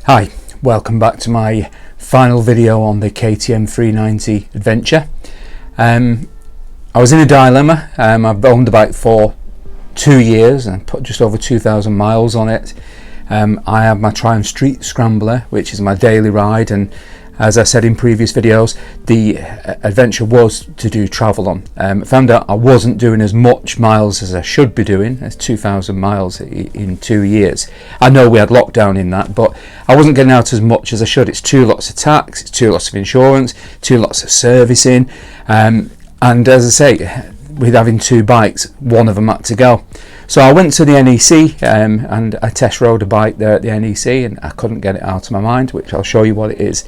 Hi, welcome back to my final video on the KTM 390 adventure. I was in a dilemma. I've owned the bike for 2 years and put just over 2,000 miles on it. I have my Triumph Street Scrambler, which is my daily ride, and as I said in previous videos, the adventure was to do travel on. I found out I wasn't doing as much miles as I should be doing, as 2,000 miles in 2 years. I know we had lockdown in that, but I wasn't getting out as much as I should. It's 2 lots of tax, it's 2 lots of insurance, 2 lots of servicing, and as I say, with having 2 bikes, one of them had to go. So I went to the NEC and I test rode a bike there at the NEC, and I couldn't get it out of my mind, which I'll show you what it is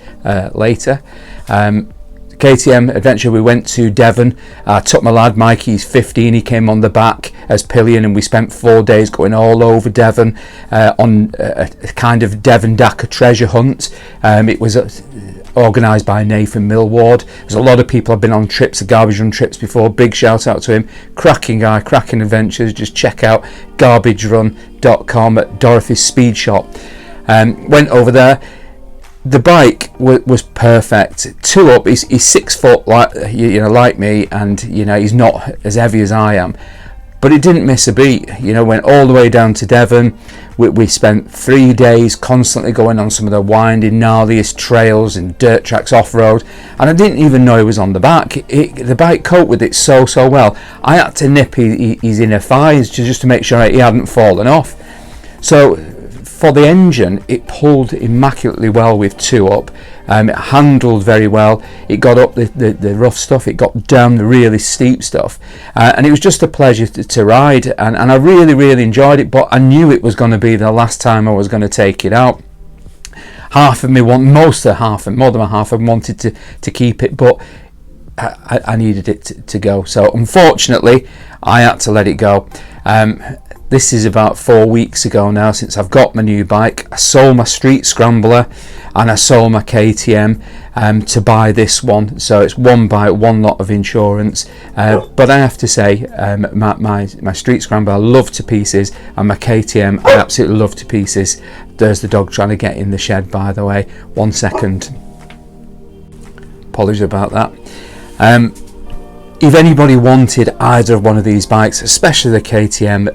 later. KTM adventure, we went to Devon. I took my lad Mike, he's 15, he came on the back as pillion, and we spent 4 days going all over Devon on a kind of Devon Dakar treasure hunt. It was organised by Nathan Millward. There's a lot of people have been on trips, the garbage run trips before. Big shout out to him. Cracking guy, cracking adventures. Just check out garbagerun.com at Dorothy's Speed Shop. Went over there. The bike was perfect. 2-up, he's 6 foot like me, and he's not as heavy as I am, but it didn't miss a beat. Went all the way down to Devon. We spent 3 days constantly going on some of the winding, gnarliest trails and dirt tracks off-road, and I didn't even know he was on the back. The bike coped with it so well. I had to nip his inner thighs just to make sure he hadn't fallen off. So for the engine, it pulled immaculately well with 2-up. It handled very well. It got up the rough stuff, it got down the really steep stuff, and it was just a pleasure to ride, and I really enjoyed it. But I knew it was going to be the last time I was going to take it out. Half of me more than half of me wanted to keep it, but I needed it to go. So unfortunately, I had to let it go. This is about 4 weeks ago now since I've got my new bike. I sold my Street Scrambler and I sold my KTM to buy this one. So it's one bike, one lot of insurance. But I have to say, my Street Scrambler I love to pieces, and my KTM I absolutely love to pieces. There's the dog trying to get in the shed, by the way. 1 second. Apologies about that. If anybody wanted either of one of these bikes, especially the KTM,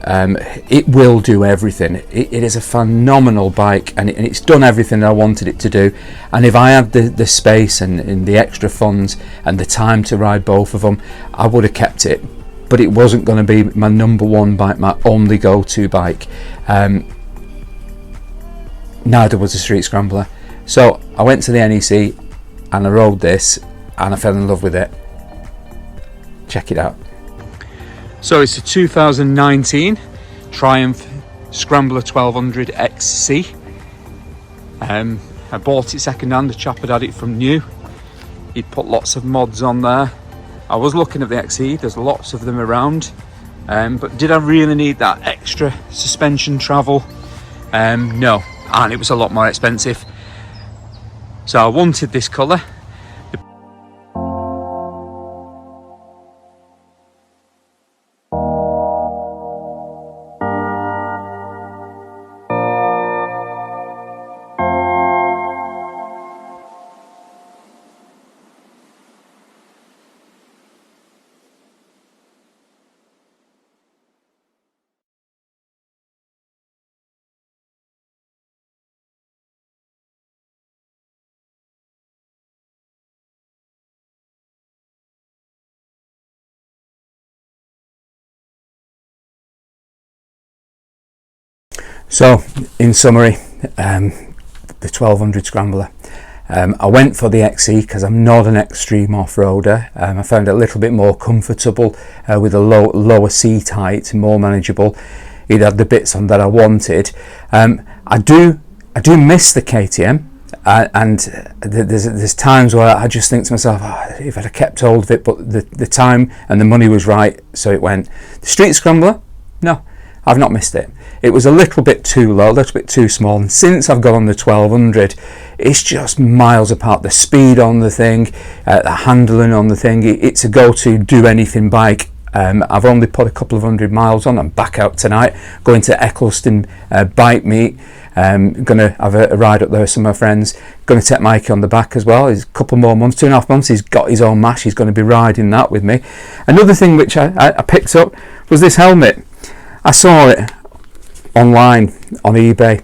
it will do everything. It is a phenomenal bike, and it's done everything I wanted it to do. And if I had the space and the extra funds and the time to ride both of them, I would have kept it. But it wasn't going to be my number one bike, my only go-to bike. Neither was the Street Scrambler. So I went to the NEC and I rode this, and I fell in love with it. Check it out. So it's a 2019 Triumph Scrambler 1200 XC. I bought it second hand. The chap had it from new. He'd put lots of mods on there. I was looking at the XE, there's lots of them around, but did I really need that extra suspension travel? No, and it was a lot more expensive. So I wanted this colour. So, in summary, the 1200 Scrambler. I went for the XE because I'm not an extreme off-roader. I found it a little bit more comfortable with a lower seat height, more manageable. It had the bits on that I wanted. I do miss the KTM, and there's times where I just think to myself, if I'd have kept hold of it, but the time and the money was right, so it went. The Street Scrambler, no, I've not missed it. It was a little bit too low, a little bit too small, and since I've got on the 1200, it's just miles apart. The speed on the thing, the handling on the thing, it's a go-to do anything bike. I've only put a couple of 100 miles on. I'm back out tonight, going to Eccleston bike meet. Going to have a ride up there with some of my friends. Going to take Mikey on the back as well. He's a couple more months, 2.5 months, he's got his own mash. He's going to be riding that with me. Another thing which I picked up was this helmet. I saw it online on eBay.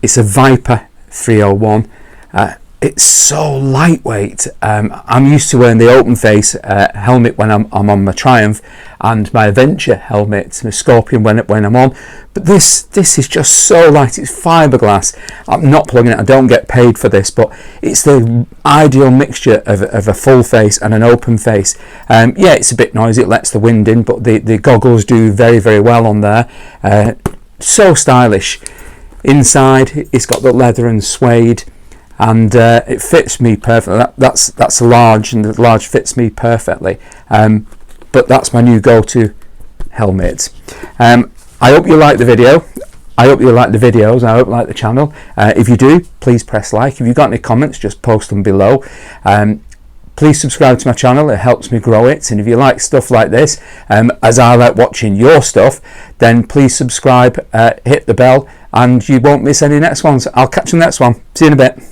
It's a Viper 301. It's so lightweight. I'm used to wearing the open face helmet when I'm on my Triumph, and my Adventure helmet, my Scorpion, when I'm on. But this is just so light. It's fiberglass. I'm not plugging it. I don't get paid for this, but it's the ideal mixture of a full face and an open face. Yeah, it's a bit noisy. It lets the wind in, but the goggles do very, very well on there. So stylish. Inside, it's got the leather and suede. And it fits me perfectly. That's large, and the large fits me perfectly. But that's my new go-to helmet. I hope you like the video. I hope you like the videos. I hope you like the channel. If you do, please press like. If you've got any comments, just post them below. Please subscribe to my channel. It helps me grow it. And if you like stuff like this, as I like watching your stuff, then please subscribe, hit the bell, and you won't miss any next ones. I'll catch you in the next one. See you in a bit.